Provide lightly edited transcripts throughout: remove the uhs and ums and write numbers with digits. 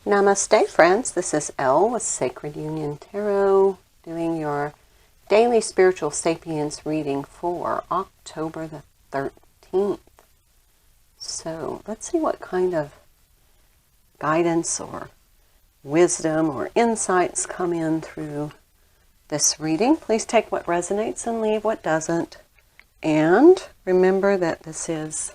Namaste, friends. This is Elle with Sacred Union Tarot, doing your daily spiritual sapience reading for October the 13th. So let's see what kind of guidance or wisdom or insights come in through this reading. Please take what resonates and leave what doesn't. And remember that this is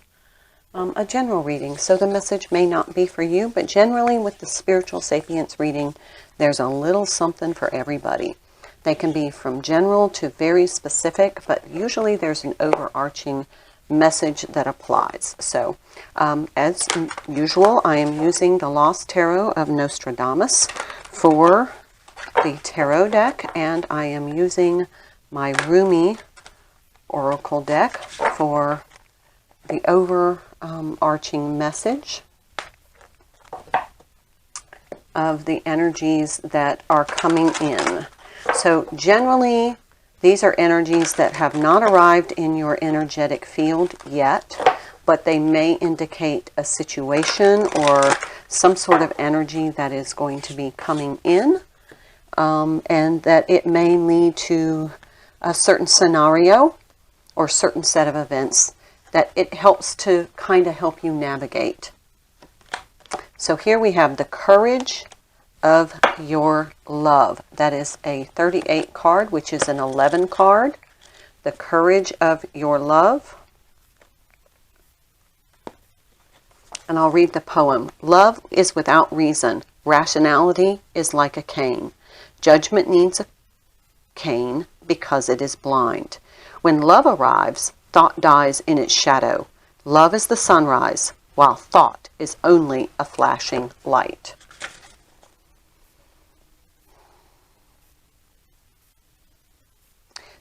a general reading, so the message may not be for you, but generally with the spiritual sapience reading, there's a little something for everybody. They can be from general to very specific, but usually there's an overarching message that applies. So, as usual, I am using the Lost Tarot of Nostradamus for the tarot deck, and I am using my Rumi Oracle deck for the overarching message of the energies that are coming in. So generally, these are energies that have not arrived in your energetic field yet, but they may indicate a situation or some sort of energy that is going to be coming in, and that it may lead to a certain scenario or certain set of events that it helps to kind of help you navigate. So here we have the courage of your love. That is a 38 card, which is an 11 card. The courage of your love. And I'll read the poem. Love is without reason. Rationality is like a cane. Judgment needs a cane because it is blind. When love arrives, thought dies in its shadow. Love is the sunrise, while thought is only a flashing light.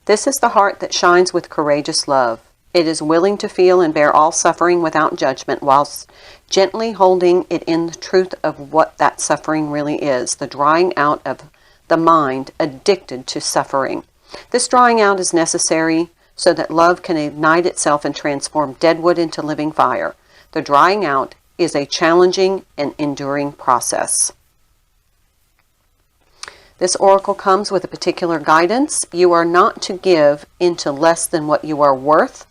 This is the heart that shines with courageous love. It is willing to feel and bear all suffering without judgment, whilst gently holding it in the truth of what that suffering really is, the drying out of the mind addicted to suffering. This drying out is necessary so that love can ignite itself and transform dead wood into living fire. The drying out is a challenging and enduring process. This oracle comes with a particular guidance. You are not to give into less than what you are worth,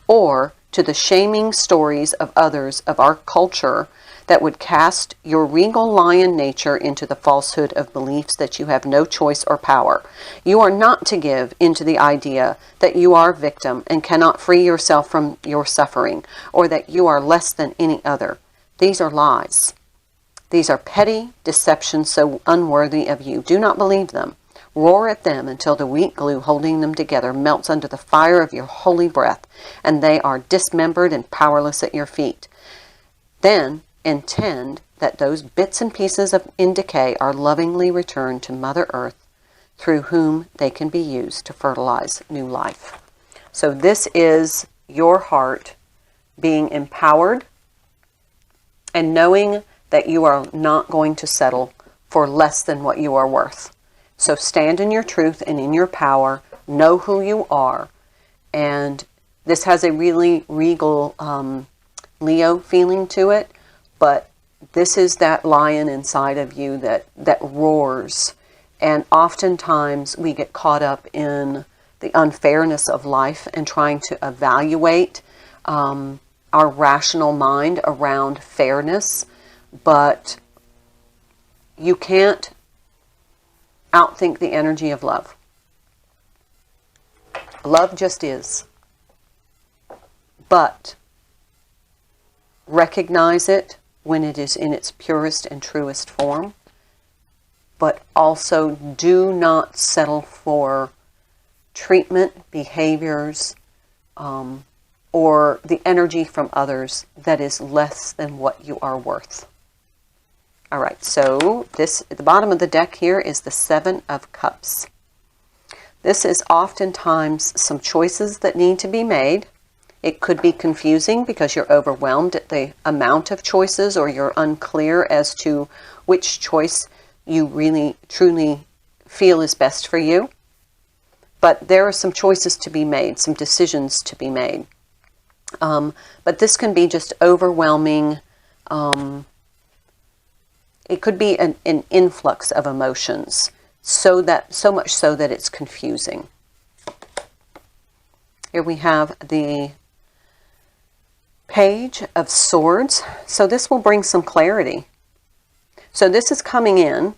or to the shaming stories of others of our culture that would cast your regal lion nature into the falsehood of beliefs that you have no choice or power. You are not to give into the idea that you are a victim and cannot free yourself from your suffering, or that you are less than any other. These are lies. These are petty deceptions so unworthy of you. Do not believe them. Roar at them until the weak glue holding them together melts under the fire of your holy breath, and they are dismembered and powerless at your feet. Then intend that those bits and pieces in decay are lovingly returned to Mother Earth, through whom they can be used to fertilize new life. So this is your heart being empowered and knowing that you are not going to settle for less than what you are worth. So stand in your truth and in your power, know who you are, and this has a really regal Leo feeling to it, but this is that lion inside of you that roars. And oftentimes we get caught up in the unfairness of life and trying to evaluate our rational mind around fairness, but you can't outthink the energy of love. Love just is. But recognize it when it is in its purest and truest form, but also do not settle for treatment, behaviors, or the energy from others that is less than what you are worth. All right, so this at the bottom of the deck here is the Seven of Cups. This is oftentimes some choices that need to be made. It could be confusing because you're overwhelmed at the amount of choices, or you're unclear as to which choice you really truly feel is best for you. But there are some choices to be made, some decisions to be made. But this can be just overwhelming it could be an influx of emotions, so much so that it's confusing. Here we have the Page of Swords. So this will bring some clarity. So this is coming in.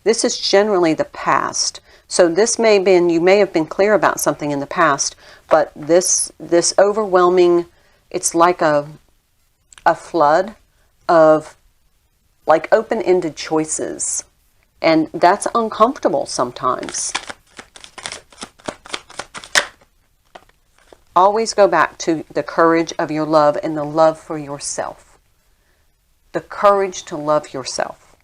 This is generally the past. So this may have been, you may have been clear about something in the past, but this overwhelming, it's like a flood of like open-ended choices. And that's uncomfortable sometimes. Always go back to the courage of your love and the love for yourself. The courage to love yourself.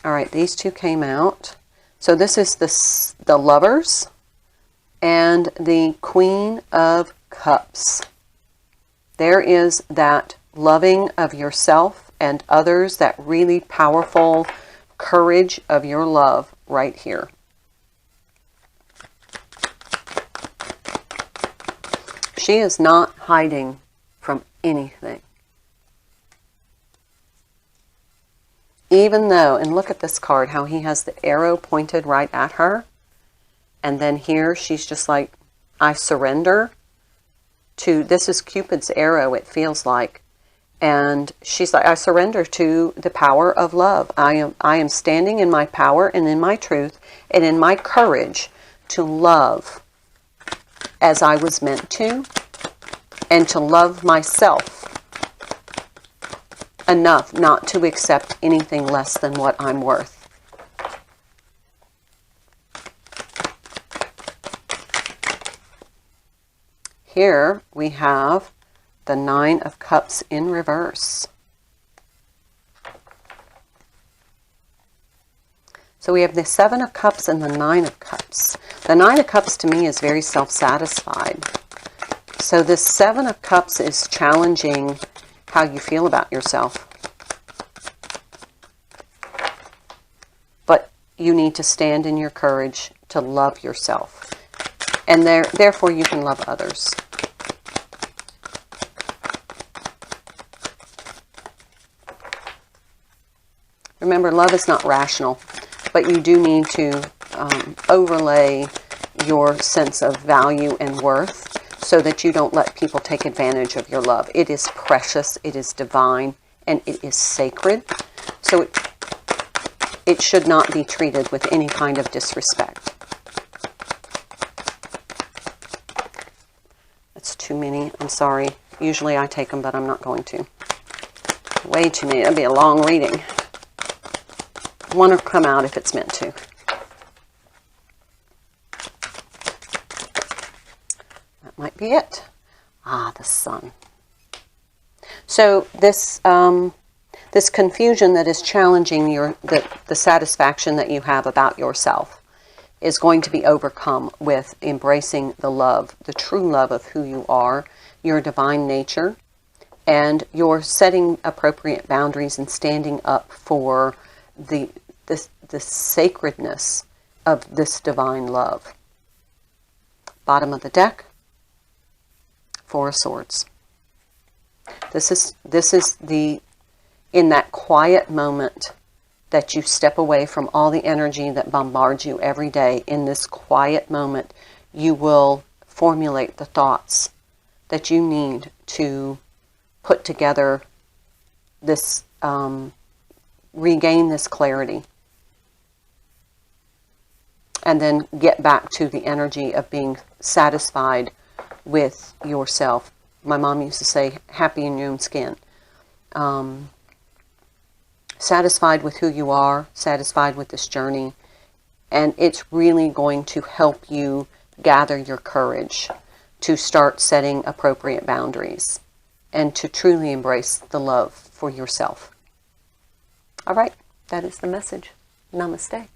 All right, these two came out. So this is the Lovers and the Queen of Cups. There is that loving of yourself and others, that really powerful courage of your love right here. She is not hiding from anything. Even though, and look at this card, how he has the arrow pointed right at her. And then here she's just like, I surrender to, this is Cupid's arrow, it feels like. And she's like, I surrender to the power of love. I am standing in my power and in my truth and in my courage to love as I was meant to, and to love myself enough not to accept anything less than what I'm worth. Here we have the Nine of Cups in reverse. So we have the Seven of Cups and the Nine of Cups. The Nine of Cups to me is very self-satisfied. So this Seven of Cups is challenging how you feel about yourself. But you need to stand in your courage to love yourself. And therefore you can love others. Remember, love is not rational, but you do need to overlay your sense of value and worth so that you don't let people take advantage of your love. It is precious, it is divine, and it is sacred. So it should not be treated with any kind of disrespect. That's too many. I'm sorry. Usually I take them, but I'm not going to. Way too many. That'd be a long reading. One will come out if it's meant to. That might be it. Ah, the Sun. So this this confusion that is challenging the satisfaction that you have about yourself is going to be overcome with embracing the love, the true love of who you are, your divine nature, and you're setting appropriate boundaries and standing up for the sacredness of this divine love. Bottom of the deck, Four of Swords. This is the, in that quiet moment that you step away from all the energy that bombards you every day. In this quiet moment, you will formulate the thoughts that you need to put together this, regain this clarity. And then get back to the energy of being satisfied with yourself. My mom used to say, happy in your own skin. Satisfied with who you are, satisfied with this journey. And it's really going to help you gather your courage to start setting appropriate boundaries and to truly embrace the love for yourself. All right, that is the message. Namaste.